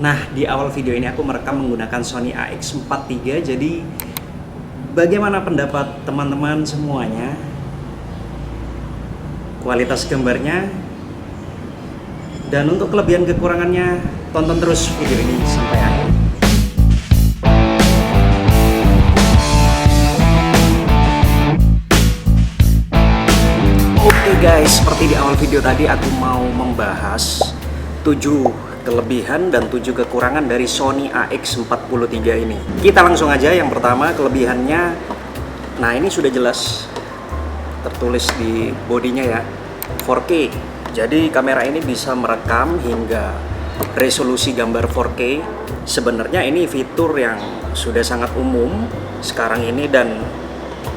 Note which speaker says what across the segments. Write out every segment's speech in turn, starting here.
Speaker 1: Nah, di awal video ini aku merekam menggunakan Sony AX43. Jadi bagaimana pendapat teman-teman semuanya? Kualitas gambarnya dan untuk kelebihan kekurangannya, tonton terus video ini sampai akhir. Oke guys, seperti di awal video tadi aku mau membahas 7 kelebihan dan 7 kekurangan dari Sony AX43 ini. Kita langsung aja. Yang pertama, kelebihannya, nah ini sudah jelas tertulis di bodinya ya, 4K. Jadi kamera ini bisa merekam hingga resolusi gambar 4K. Sebenarnya ini fitur yang sudah sangat umum sekarang ini dan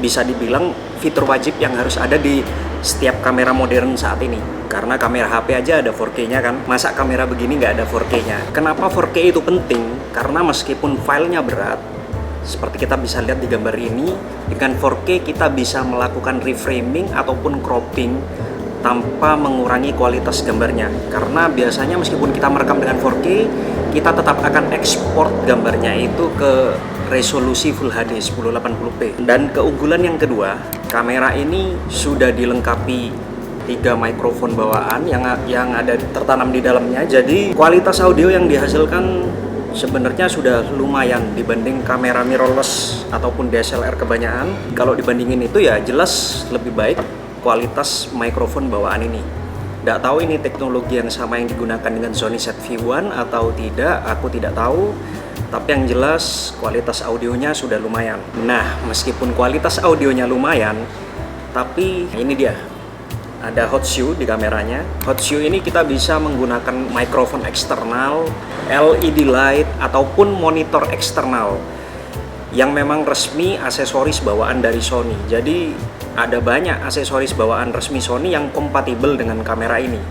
Speaker 1: bisa dibilang fitur wajib yang harus ada di setiap kamera modern saat ini. Karena kamera HP aja ada 4K-nya kan, masa kamera begini nggak ada 4K-nya? Kenapa 4K itu penting? Karena meskipun filenya berat, seperti kita bisa lihat di gambar ini, dengan 4K kita bisa melakukan reframing ataupun cropping tanpa mengurangi kualitas gambarnya. Karena biasanya meskipun kita merekam dengan 4K, kita tetap akan ekspor gambarnya itu ke resolusi Full HD 1080p. Dan keunggulan yang kedua, kamera ini sudah dilengkapi 3 mikrofon bawaan yang ada tertanam di dalamnya. Jadi kualitas audio yang dihasilkan sebenarnya sudah lumayan dibanding kamera mirrorless ataupun DSLR kebanyakan. Kalau dibandingin itu ya jelas lebih baik kualitas mikrofon bawaan ini. Nggak tahu ini teknologi yang sama yang digunakan dengan Sony ZV-1 atau tidak, aku tidak tahu. Tapi yang jelas kualitas audionya sudah lumayan. Nah, meskipun kualitas audionya lumayan, tapi ini dia, ada hot shoe di kameranya. Hot shoe ini kita bisa menggunakan mikrofon eksternal, LED light, ataupun monitor eksternal yang memang resmi aksesoris bawaan dari Sony. Jadi ada banyak aksesoris bawaan resmi Sony yang kompatibel dengan kamera ini.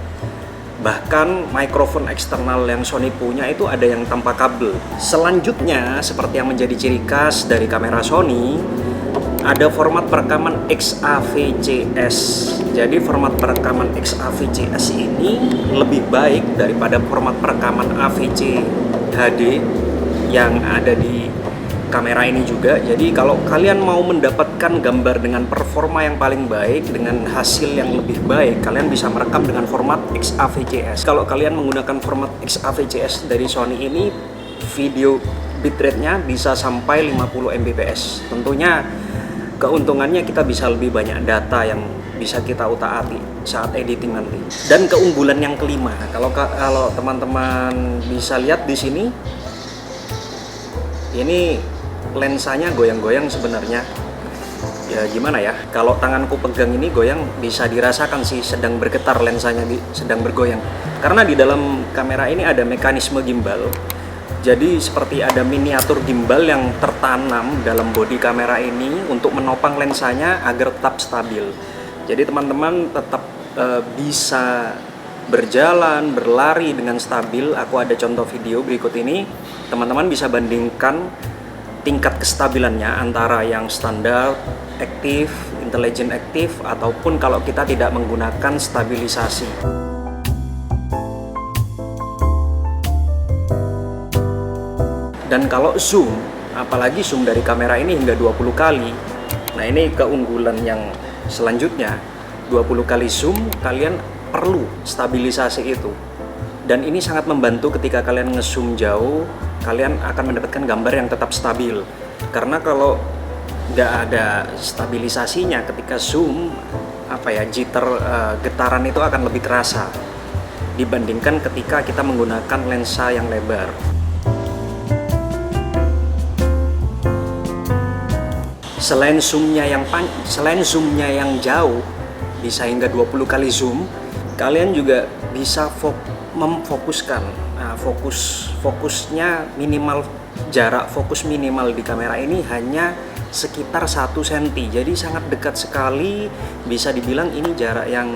Speaker 1: Bahkan mikrofon eksternal yang Sony punya itu ada yang tanpa kabel. Selanjutnya, seperti yang menjadi ciri khas dari kamera Sony, ada format perekaman XAVCS. Jadi format perekaman XAVCS ini lebih baik daripada format perekaman AVC HD yang ada di kamera ini juga. Jadi kalau kalian mau mendapatkan gambar dengan performa yang paling baik, dengan hasil yang lebih baik, kalian bisa merekam dengan format XAVCS. Kalau kalian menggunakan format XAVCS dari Sony ini, video bitrate-nya bisa sampai 50 Mbps. Tentunya keuntungannya kita bisa lebih banyak data yang bisa kita utak-atik saat editing nanti. Dan keunggulan yang kelima, kalau teman-teman bisa lihat di sini, ini lensanya goyang-goyang sebenarnya. Ya gimana ya? Kalau tanganku pegang ini goyang, bisa dirasakan sih sedang bergetar lensanya, sedang bergoyang. Karena di dalam kamera ini ada mekanisme gimbal. Jadi seperti ada miniatur gimbal yang tertanam dalam bodi kamera ini untuk menopang lensanya agar tetap stabil. Jadi teman-teman tetap bisa berjalan, berlari dengan stabil. Aku ada contoh video berikut ini. Teman-teman bisa bandingkan tingkat kestabilannya antara yang standar, aktif, intelligent aktif, ataupun kalau kita tidak menggunakan stabilisasi. Dan kalau zoom, apalagi zoom dari kamera ini hingga 20 kali. Nah ini keunggulan yang selanjutnya, 20 kali zoom kalian perlu stabilisasi itu. Dan ini sangat membantu ketika kalian nge-zoom jauh, kalian akan mendapatkan gambar yang tetap stabil. Karena kalau nggak ada stabilisasinya ketika zoom, jitter, getaran itu akan lebih terasa dibandingkan ketika kita menggunakan lensa yang lebar. Selain zoomnya yang jauh, bisa hingga 20 kali zoom, kalian juga bisa memfokuskan. Nah, fokusnya minimal, jarak fokus minimal di kamera ini hanya sekitar 1 cm. Jadi sangat dekat sekali, bisa dibilang ini jarak yang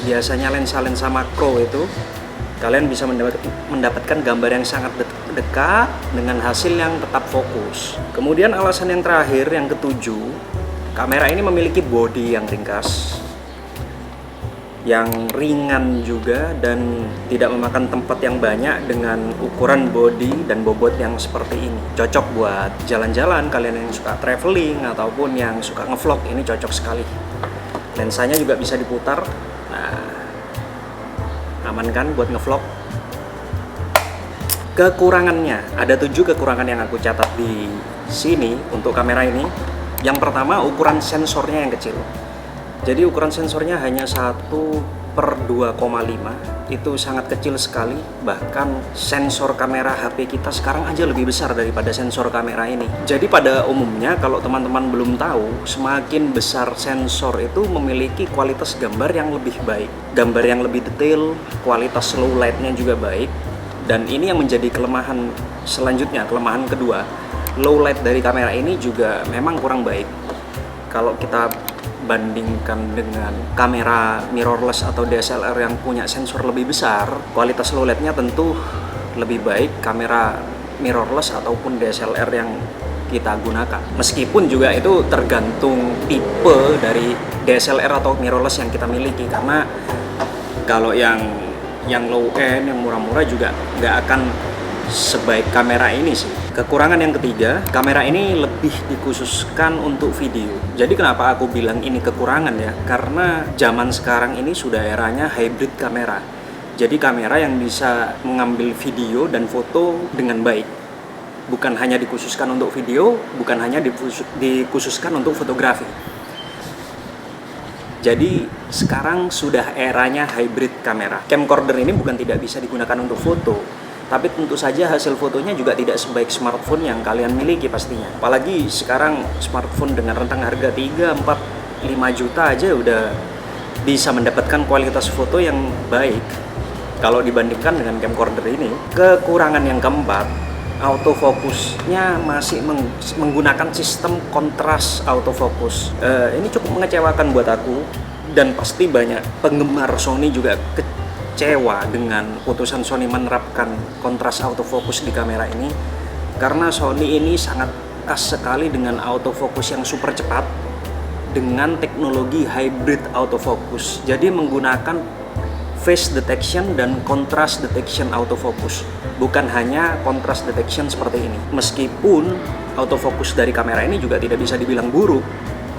Speaker 1: biasanya lensa-lensa makro itu. Kalian bisa mendapatkan gambar yang sangat dekat dengan hasil yang tetap fokus. Kemudian alasan yang terakhir, yang ketujuh, kamera ini memiliki bodi yang ringkas. yang ringan juga dan tidak memakan tempat yang banyak dengan ukuran body dan bobot yang seperti ini. Cocok buat jalan-jalan, kalian yang suka traveling ataupun yang suka ngevlog, ini cocok sekali. Lensanya juga bisa diputar. Nah, aman kan buat ngevlog. Kekurangannya, ada 7 kekurangan yang aku catat di sini untuk kamera ini. Yang pertama, ukuran sensornya yang kecil. Jadi ukuran sensornya hanya 1/2,5, itu sangat kecil sekali. Bahkan sensor kamera HP kita sekarang aja lebih besar daripada sensor kamera ini. Jadi pada umumnya kalau teman-teman belum tahu, semakin besar sensor itu memiliki kualitas gambar yang lebih baik. Gambar yang lebih detail, kualitas low light-nya juga baik. Dan ini yang menjadi kelemahan selanjutnya, kelemahan kedua. Low light dari kamera ini juga memang kurang baik. Kalau kita bandingkan dengan kamera mirrorless atau DSLR yang punya sensor lebih besar, kualitas low light-nya tentu lebih baik kamera mirrorless ataupun DSLR yang kita gunakan. Meskipun juga itu tergantung tipe dari DSLR atau mirrorless yang kita miliki, karena kalau yang low end, yang murah-murah juga nggak akan sebaik kamera ini sih. Kekurangan yang ketiga, kamera ini lebih dikhususkan untuk video. Jadi kenapa aku bilang ini kekurangan ya? Karena zaman sekarang ini sudah eranya hybrid kamera. Jadi kamera yang bisa mengambil video dan foto dengan baik. Bukan hanya dikhususkan untuk video, bukan hanya dikhususkan untuk fotografi. Jadi sekarang sudah eranya hybrid kamera. Camcorder ini bukan tidak bisa digunakan untuk foto, tapi tentu saja hasil fotonya juga tidak sebaik smartphone yang kalian miliki pastinya. Apalagi sekarang smartphone dengan rentang harga 3, 4, 5 juta aja udah bisa mendapatkan kualitas foto yang baik kalau dibandingkan dengan camcorder ini. Kekurangan yang keempat, autofocusnya masih menggunakan sistem kontras autofocus. Ini cukup mengecewakan buat aku, dan pasti banyak penggemar Sony juga kecewa dengan putusan Sony menerapkan kontras autofocus di kamera ini, karena Sony ini sangat khas sekali dengan autofocus yang super cepat dengan teknologi hybrid autofocus. Jadi menggunakan face detection dan contrast detection autofocus, bukan hanya contrast detection seperti ini. Meskipun autofocus dari kamera ini juga tidak bisa dibilang buruk,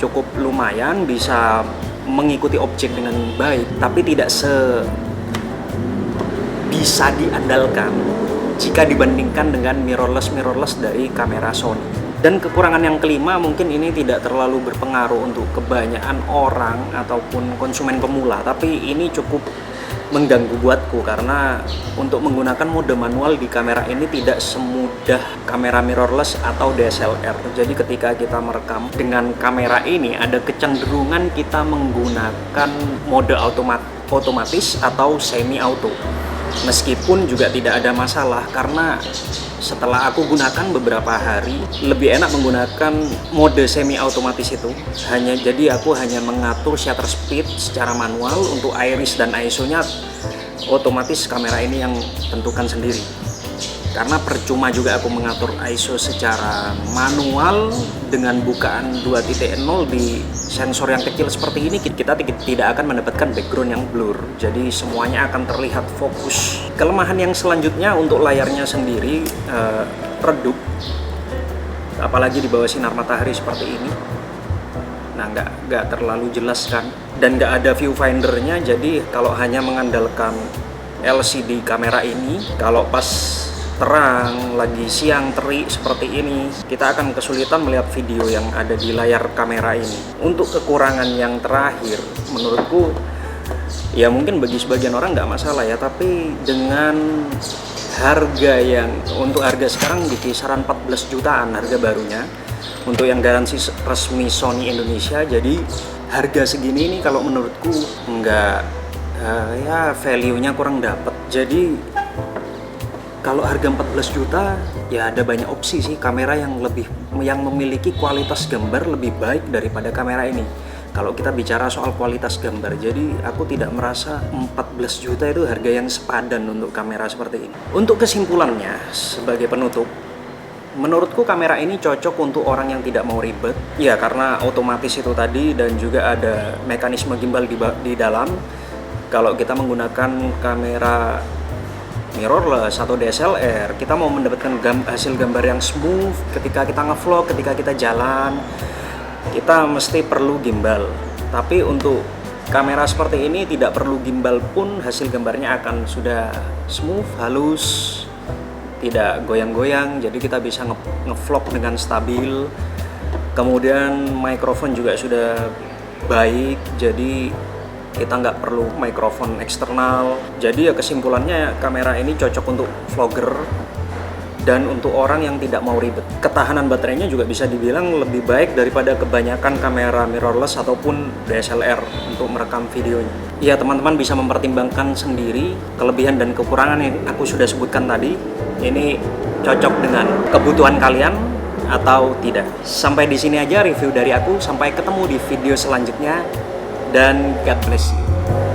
Speaker 1: cukup lumayan bisa mengikuti objek dengan baik, tapi tidak bisa diandalkan jika dibandingkan dengan mirrorless dari kamera Sony. Dan kekurangan yang kelima, mungkin ini tidak terlalu berpengaruh untuk kebanyakan orang ataupun konsumen pemula, tapi ini cukup mengganggu buatku karena untuk menggunakan mode manual di kamera ini tidak semudah kamera mirrorless atau DSLR. Jadi ketika kita merekam dengan kamera ini ada kecenderungan kita menggunakan mode otomatis atau semi auto. Meskipun juga tidak ada masalah, karena setelah aku gunakan beberapa hari lebih enak menggunakan mode semi otomatis itu. Jadi aku hanya mengatur shutter speed secara manual, untuk iris dan ISO-nya otomatis kamera ini yang tentukan sendiri. Karena percuma juga aku mengatur ISO secara manual dengan bukaan 2.0 di sensor yang kecil seperti ini, kita tidak akan mendapatkan background yang blur. Jadi semuanya akan terlihat fokus. Kelemahan yang selanjutnya untuk layarnya sendiri redup, apalagi di bawah sinar matahari seperti ini. Nah, nggak terlalu jelas kan, dan nggak ada viewfindernya. Jadi kalau hanya mengandalkan LCD kamera ini, kalau pas terang, lagi siang terik seperti ini, kita akan kesulitan melihat video yang ada di layar kamera ini. Untuk kekurangan yang terakhir, menurutku ya mungkin bagi sebagian orang nggak masalah ya, tapi dengan harga yang untuk harga sekarang di kisaran 14 jutaan harga barunya untuk yang garansi resmi Sony Indonesia. Jadi harga segini ini kalau menurutku nggak ya value-nya kurang dapat. Jadi kalau harga 14 juta ya ada banyak opsi sih kamera yang memiliki kualitas gambar lebih baik daripada kamera ini. Kalau kita bicara soal kualitas gambar, jadi aku tidak merasa 14 juta itu harga yang sepadan untuk kamera seperti ini. Untuk kesimpulannya sebagai penutup, menurutku kamera ini cocok untuk orang yang tidak mau ribet. Ya karena otomatis itu tadi, dan juga ada mekanisme gimbal di dalam. Kalau kita menggunakan kamera mirrorless atau DSLR, kita mau mendapatkan hasil gambar yang smooth ketika kita ngevlog, ketika kita jalan, kita mesti perlu gimbal. Tapi untuk kamera seperti ini tidak perlu gimbal pun hasil gambarnya akan sudah smooth, halus, tidak goyang-goyang, jadi kita bisa ngevlog dengan stabil. Kemudian mikrofon juga sudah baik, jadi kita nggak perlu mikrofon eksternal. Jadi ya kesimpulannya kamera ini cocok untuk vlogger dan untuk orang yang tidak mau ribet. Ketahanan baterainya juga bisa dibilang lebih baik daripada kebanyakan kamera mirrorless ataupun DSLR untuk merekam videonya. Ya teman-teman bisa mempertimbangkan sendiri kelebihan dan kekurangan yang aku sudah sebutkan tadi. Ini cocok dengan kebutuhan kalian atau tidak. Sampai di sini aja review dari aku. Sampai ketemu di video selanjutnya. Dan God bless you.